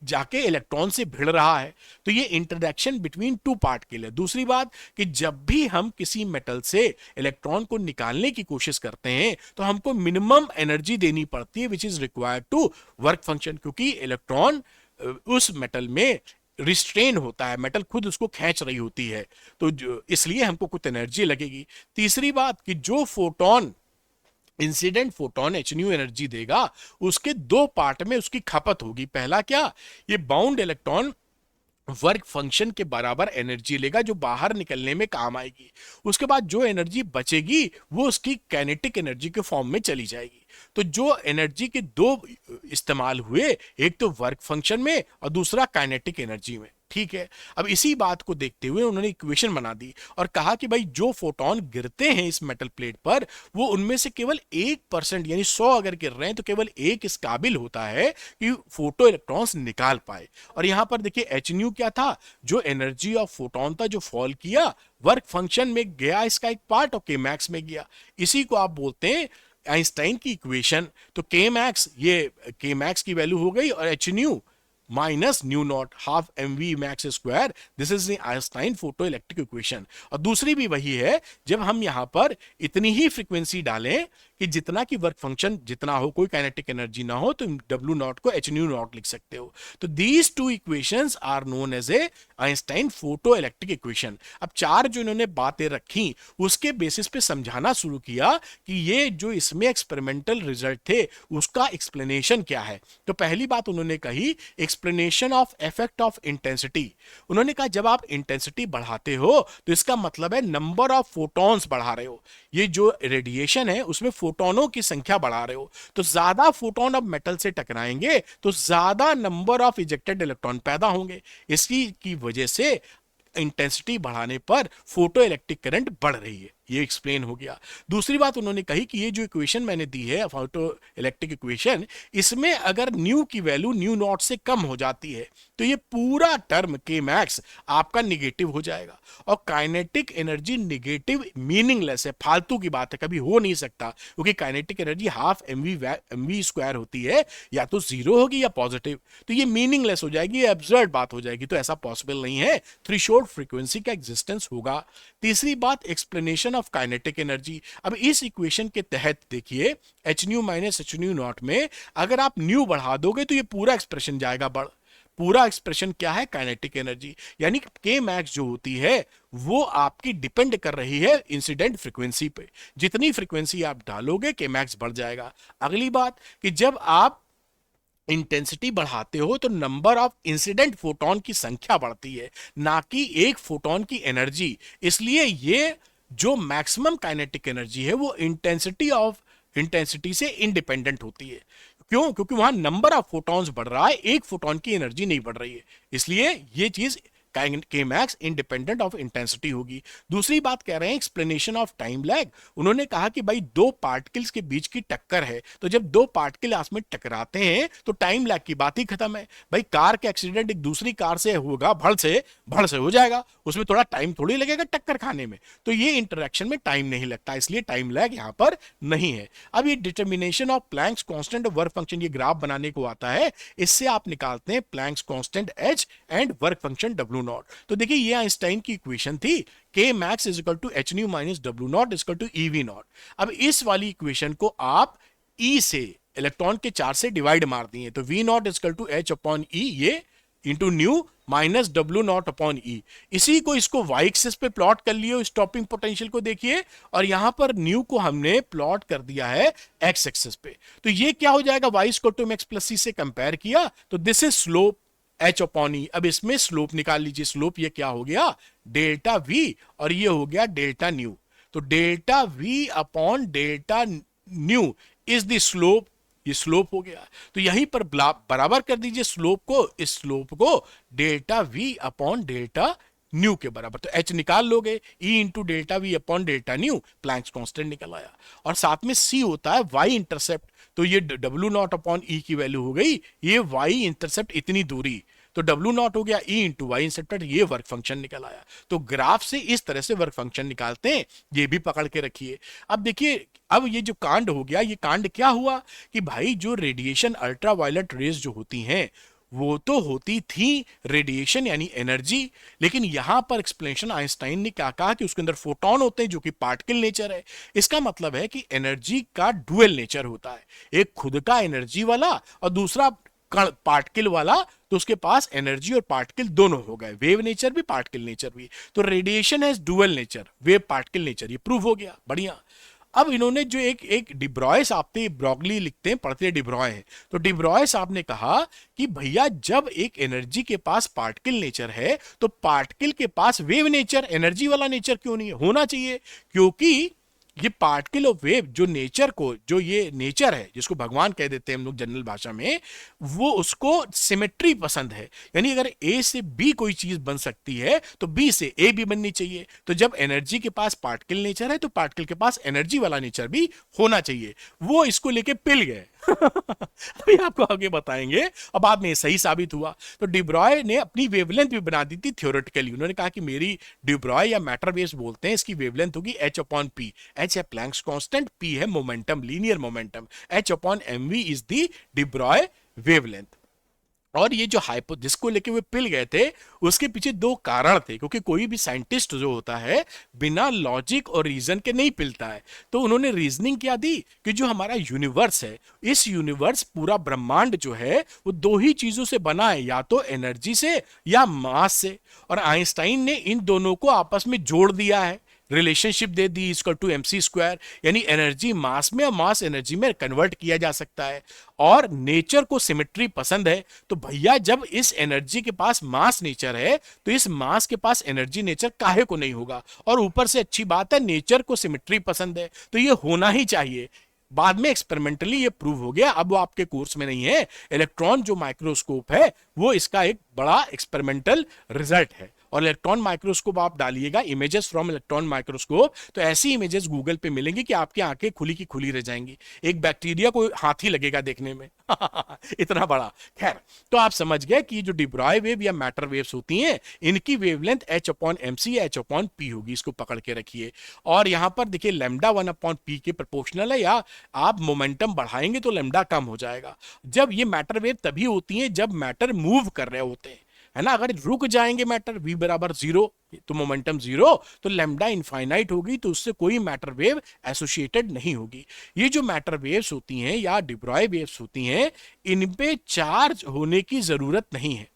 जाके इलेक्ट्रॉन से भिड़ रहा है, तो ये इंटरेक्शन बिटवीन टू पार्टिकल है। दूसरी बात कि जब भी हम किसी मेटल से इलेक्ट्रॉन को निकालने की कोशिश करते हैं तो हमको मिनिमम एनर्जी देनी पड़ती है which is required to work function, क्योंकि इलेक्ट्रॉन उस मेटल में रिस्ट्रेन होता है, मेटल खुद उसको खींच रही होती है, तो इसलिए हमको कुछ एनर्जी लगेगी। तीसरी बात कि जो photon incident photon H new energy देगा उसके 2 पार्ट में उसकी खपत होगी। पहला क्या, ये बाउंड इलेक्ट्रॉन वर्क फंक्शन के बराबर एनर्जी लेगा जो बाहर निकलने में काम आएगी, उसके बाद जो एनर्जी बचेगी वो उसकी काइनेटिक एनर्जी के फॉर्म में चली जाएगी। तो जो एनर्जी के 2 इस्तेमाल हुए, एक तो वर्क फंक्शन में और दूसरा काइनेटिक एनर्जी में, ठीक है। अब इसी बात को देखते हुए उन्होंने इक्वेशन बना दी और कहा कि भाई जो फोटोन गिरते हैं इस मेटल प्लेट पर वो उनमें से केवल 1% यानी 100 अगर गिर रहे हैं तो केवल 1 इस काबिल होता है कि फोटो इलेक्ट्रॉन्स निकाल पाए। और यहां पर देखिए एच न्यू क्या था, जो एनर्जी ऑफ फोटोन था जो फॉल किया वर्क फंक्शन में गया, इसका एक पार्ट और के मैक्स में गया, इसी को आप बोलते हैं आइंस्टाइन की इक्वेशन। तो के मैक्स, ये के मैक्स की वैल्यू हो गई और H nu minus nu naught half M V max square, this is the Einstein photo electric equation. और दूसरी भी वही है, जब हम यहां पर इतनी ही फ्रीक्वेंसी डालें कि जितना की वर्क फंक्शन जितना हो, कोई काइनेटिक एनर्जी ना हो, तो डब्ल्यू नॉट को एच न्यू नॉट लिख सकते हो। तो these 2 equations are known as a Einstein photo electric equation. अब 4 जो इन्होंने बातें रखी उसके बेसिस पे समझाना शुरू किया कि ये जो इसमें एक्सपेरिमेंटल रिजल्ट थे उसका एक्सप्लेनेशन क्या है। तो पहली बात उन्होंने कही explanation of effect of intensity. उन्होंने कहा जब आप इंटेंसिटी बढ़ाते हो तो इसका मतलब है नंबर ऑफ फोटॉन्स बढ़ा रहे हो, ये जो रेडिएशन है उसमें फोटोनों की संख्या बढ़ा रहे हो, तो ज्यादा फोटोन अब मेटल से टकराएंगे तो ज्यादा नंबर ऑफ इजेक्टेड इलेक्ट्रॉन पैदा होंगे, इसकी की वजह से इंटेंसिटी बढ़ाने पर फोटो इलेक्ट्रिक करंट बढ़ रही है, ये एक्सप्लेन हो गया। दूसरी बात उन्होंने कही कि ये जो इक्वेशन मैंने दी है फोटो इलेक्ट्रिक इक्वेशन, इसमें अगर न्यू की वैल्यू न्यू नॉट से कम हो जाती है तो ये पूरा टर्म के मैक्स आपका निगेटिव हो जाएगा। और काइनेटिक एनर्जी निगेटिव मीनिंगलेस है, फालतू की बात है, कभी हो नहीं सकता, क्योंकि kinetic energy half M V square होती है, या तो 0 होगी या पॉजिटिव, तो ये मीनिंगलेस हो जाएगी, ये एब्सर्ड बात हो जाएगी, तो ऐसा पॉसिबल नहीं है, थ्रेशोल्ड फ्रीक्वेंसी का एग्जिस्टेंस होगा। तीसरी बात एक्सप्लेनेशन ऑफ काइनेटिक एनर्जी। अब इस इक्वेशन के तहत देखिए H nu minus H nu not में अगर आप न्यू बढ़ा दोगे तो ये पूरा एक्सप्रेशन जाएगा बढ़, पूरा एक्सप्रेशन क्या है, काइनेटिक एनर्जी, यानी के मैक्स जो होती है वो आपकी डिपेंड कर रही है इंसिडेंट फ्रीक्वेंसी पे, जितनी फ्रीक्वेंसी आप डालोगे के मैक्स बढ़ जाएगा। अगली बात कि जब आप इंटेंसिटी बढ़ाते हो तो नंबर ऑफ इंसिडेंट फोटोन की संख्या बढ़ती है, ना कि एक फोटोन की एनर्जी, इसलिए ये जो मैक्सिमम काइनेटिक एनर्जी है वो इंटेंसिटी से इंडिपेंडेंट होती है। क्यों? क्योंकि वहां नंबर ऑफ फोटॉन्स बढ़ रहा है, एक फोटोन की एनर्जी नहीं बढ़ रही है, इसलिए ये चीज के मैक्स इंडिपेंडेंट ऑफ इंटेंसिटी होगी। दूसरी बात कह रहे हैं एक्सप्लेनेशन ऑफ टाइम लैग। उन्होंने कहा कि भाई 2 पार्टिकल्स के बीच की टक्कर है, तो जब 2 पार्टिकल आपस में टकराते हैं तो टाइम लैग की बात ही खत्म है। भाई कार का एक्सीडेंट एक दूसरी कार से होगा, भड़ से हो जाएगा, उसमें थोड़ा टाइम थोड़ी लगेगा टक्कर खाने में, तो ये इंटरेक्शन में टाइम नहीं लगता, इसलिए टाइम लैग यहां पर नहीं है। अब ये determination of Planck's constant work function, ये ग्राफ बनाने को आता है, इससे आप निकालते हैं Planck's constant H and work function W naught. तो देखिए ये आइंस्टाइन की इक्वेशन थी, K max is equal to H nu minus W naught is equal to eV naught. अब इस वाली इक्वेशन को आप ई से इलेक्ट्रॉन के चार्ज से डिवाइड मार दिए तो V naught is equal to H upon E ये into nu, minus W naught upon E. इसी को इसको वाई एक्सिस पे प्लॉट कर लियो, स्टॉपिंग पोटेंशियल को देखिए, और यहां पर न्यू को हमने प्लॉट कर दिया है एक्स एक्सिस पे। तो ये क्या हो जाएगा, Y equal to X plus C से कंपेयर किया तो this is slope H upon E. अब इसमें स्लोप निकाल लीजिए, स्लोप ये क्या हो गया, डेल्टा वी, और ये हो गया डेल्टा न्यू। तो delta we upon delta nu is the slope, ये स्लोप हो गया। तो यहीं पर बराबर कर दीजिए स्लोप को, इस स्लोप को delta we upon delta nu के बराबर। तो एच निकाल लोगे, E into delta we upon delta nu, Planck's constant निकल आया। और साथ में सी होता है वाई इंटरसेप्ट, तो ये डब्ल्यू नॉट अपॉन ई की वैल्यू हो गई, ये वाई इंटरसेप्ट इतनी दूरी, तो डब्ल्यू नॉट हो गया ई इंटू वाई इंटरसेप्ट, ये वर्क फंक्शन निकल आया। तो ग्राफ से इस तरह से वर्क फंक्शन निकालते हैं, ये भी पकड़ के रखिए। अब देखिए, अब ये जो कांड हो गया, ये कांड क्या हुआ कि भाई जो रेडिएशन अल्ट्रावायलेट रेज जो होती हैं वो तो होती थी रेडिएशन यानी एनर्जी, लेकिन यहां पर एक्सप्लेनेशन आइंस्टाइन ने क्या कहा कि उसके अंदर फोटोन होते हैं जो कि पार्टिकल नेचर है। इसका मतलब है कि एनर्जी का डुअल नेचर होता है, एक खुद का एनर्जी वाला और दूसरा पार्टिकल वाला। तो उसके पास एनर्जी और पार्टिकल दोनों हो गए, वेव नेचर भी पार्टिकल नेचर भी। तो radiation has dual nature, wave particle nature, ये प्रूव हो गया, बढ़िया। अब इन्होंने जो एक डिब्रॉय साहब थे, ब्रॉगली लिखते हैं, पढ़ते डिब्रॉय हैं, तो डिब्रॉय साहब ने कहा कि भैया जब एक एनर्जी के पास पार्टिकल नेचर है तो पार्टिकल के पास वेव नेचर, एनर्जी वाला नेचर क्यों नहीं है, होना चाहिए। क्योंकि ये पार्टिकल ऑफ वेव जो नेचर को, जो ये नेचर है जिसको भगवान कह देते हैं हम लोग जनरल भाषा में, वो उसको सिमेट्री पसंद है। यानी अगर ए से बी कोई चीज बन सकती है तो बी से ए भी बननी चाहिए। तो जब एनर्जी के पास पार्टिकल नेचर है तो पार्टिकल के पास एनर्जी वाला नेचर भी होना चाहिए। वो इसको लेके पिल गए अभी आपको आगे बताएंगे, और बाद में सही साबित हुआ। तो डिब्रॉय ने अपनी वेवलेंथ भी बना दी थी थ्योरेटिकली। उन्होंने कहा कि मेरी डिब्रॉय या मैटर वेव्स बोलते हैं, इसकी वेवलेंथ होगी एच अपॉन पी। एच है प्लैंक्स कांस्टेंट, पी है momentum, linear momentum, H upon M V is the de Broglie wavelength. और ये जो हाइपो जिसको लेके वे पिल गए थे, उसके पीछे दो कारण थे, क्योंकि कोई भी साइंटिस्ट जो होता है बिना लॉजिक और रीजन के नहीं पिलता है। तो उन्होंने रीजनिंग क्या दी कि जो हमारा यूनिवर्स है, इस यूनिवर्स पूरा ब्रह्मांड जो है वो दो ही चीजों से बना है, या तो एनर्जी से या मास से। और आइंस्टाइन ने इन दोनों को आपस में जोड़ दिया है, रिलेशनशिप दे दी, इक्वल टू एमसी स्क्वायर, यानी एनर्जी मास में और मास एनर्जी में कन्वर्ट किया जा सकता है। और नेचर को सिमेट्री पसंद है, तो भैया जब इस एनर्जी के पास मास नेचर है तो इस मास के पास एनर्जी नेचर काहे को नहीं होगा। और ऊपर से अच्छी बात है, नेचर को सिमेट्री पसंद है, तो ये होना ही चाहिए। बाद में एक्सपेरिमेंटली ये प्रूव हो गया, अब वो आपके कोर्स में नहीं है। इलेक्ट्रॉन जो माइक्रोस्कोप है वो इसका एक बड़ा एक्सपेरिमेंटल रिजल्ट है। और इलेक्ट्रॉन माइक्रोस्कोप आप डालिएगा, इमेजेस फ्रॉम इलेक्ट्रॉन माइक्रोस्कोप, तो ऐसी इमेजेस गूगल पे मिलेंगी कि आपकी आंखें खुली की खुली रह जाएंगी। एक बैक्टीरिया को हाथ ही लगेगा देखने में इतना बड़ा। खैर, तो आप समझ गए कि जो डिब्रॉय वेव या मैटर वेव्स होती हैं, इनकी wavelength H upon M C या एच अपॉन पी होगी, इसको पकड़ के रखिए। और यहां पर देखिए लैम्डा 1 अपॉन पी के प्रोपोर्शनल है, या आप मोमेंटम बढ़ाएंगे तो लैम्डा कम हो जाएगा। जब ये मैटर वेव तभी होती है जब मैटर मूव कर रहे होते हैं, है ना। अगर रुक जाएंगे मैटर, v बराबर 0 तो मोमेंटम 0, तो लैम्डा इनफाइनाइट होगी, तो उससे कोई मैटर वेव एसोसिएटेड नहीं होगी। ये जो मैटर वेव्स होती हैं या डिब्रॉय वेव्स होती हैं, इन पे चार्ज होने की जरूरत नहीं है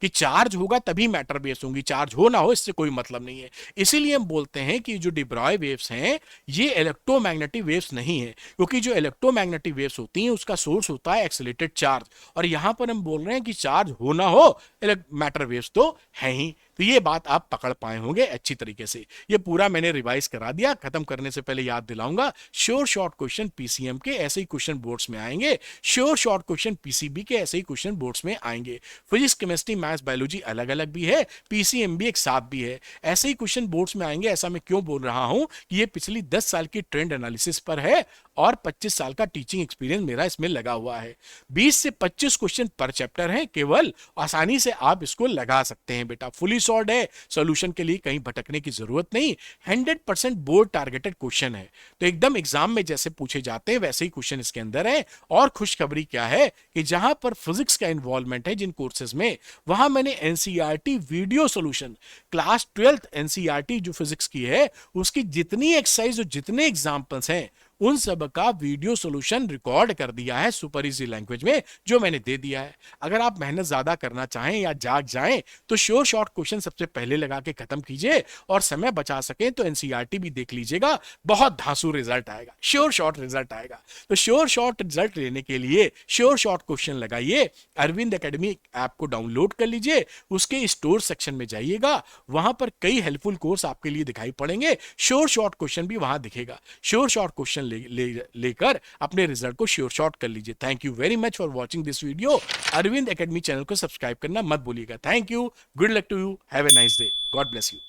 कि चार्ज होगा तभी मैटर वेव्स होंगी, चार्ज हो ना हो इससे कोई मतलब नहीं है। इसीलिए हम बोलते हैं कि जो डिब्रॉय वेव्स हैं ये इलेक्ट्रोमैग्नेटिक वेव्स नहीं है, क्योंकि जो इलेक्ट्रोमैग्नेटिक वेव्स होती हैं उसका सोर्स होता है एक्सेलरेटेड चार्ज, और यहां पर हम बोल रहे हैं कि चार्ज हो ना हो मैटर वेव्स तो है ही। तो ये बात आप पकड़ पाए होंगे अच्छी तरीके से। ये पूरा मैंने रिवाइज करा दिया। खत्म करने से पहले याद दिलाऊंगा, श्योर शॉर्ट क्वेश्चन पीसीएम के ऐसे ही क्वेश्चन बोर्ड्स में आएंगे, श्योर शॉर्ट क्वेश्चन पीसीबी के ऐसे ही क्वेश्चन बोर्ड्स में आएंगे। फिजिक्स केमिस्ट्री मैथ्स बायोलॉजी अलग अलग भी है, पीसीएम भी एक साथ भी है, ऐसे ही क्वेश्चन बोर्ड्स में आएंगे। ऐसा मैं क्यों बोल रहा हूं कि ये पिछली 10 साल की ट्रेंड एनालिसिस पर है और 25 साल का टीचिंग एक्सपीरियंस मेरा इसमें लगा हुआ है। 20 से 25 क्वेश्चन पर चैप्टर है, केवल आसानी से आप इसको लगा सकते हैं बेटा। फुली सॉल्व्ड है, सॉल्यूशन के लिए कहीं भटकने की जरूरत नहीं। 100% बोर्ड टारगेटेड क्वेश्चन है, तो एकदम एग्जाम में जैसे पूछे जाते हैं वैसे ही क्वेश्चन इसके अंदर है। और खुशखबरी क्या है कि जहां पर फिजिक्स का इन्वॉल्वमेंट है जिन कोर्सेज में, वहां मैंने NCERT video solution, class 12th NCERT जो फिजिक्स की है उसकी जितनी एक्सरसाइज और जितने एग्जाम्पल्स हैं उन सब का वीडियो सॉल्यूशन रिकॉर्ड कर दिया है सुपर इजी लैंग्वेज में, जो मैंने दे दिया है। अगर आप मेहनत ज्यादा करना चाहें या जाग जाएं तो श्योर शॉर्ट क्वेश्चन सबसे पहले लगा के खत्म कीजिए, और समय बचा सके तो एनसीईआरटी भी देख लीजिएगा, बहुत धांसू रिजल्ट आएगा, श्योर शॉर्ट रिजल्ट आएगा। तो श्योर शॉर्ट रिजल्ट लेने के लिए श्योर शॉर्ट क्वेश्चन लगाइए, अरविंद एकेडमी ऐप को डाउनलोड कर लीजिए, उसके स्टोर सेक्शन में जाइएगा, वहां पर कई हेल्पफुल कोर्स आपके लिए दिखाई पड़ेंगे, श्योर शॉर्ट क्वेश्चन भी वहां दिखेगा। श्योर शॉर्ट क्वेश्चन लेकर अपने रिजल्ट को श्योर शॉर्ट कर लीजिए। Thank you very much for watching this video. Arvind academy channel को सब्सक्राइब करना मत भूलिएगा। Thank you, good luck to you, have a nice day, God bless you.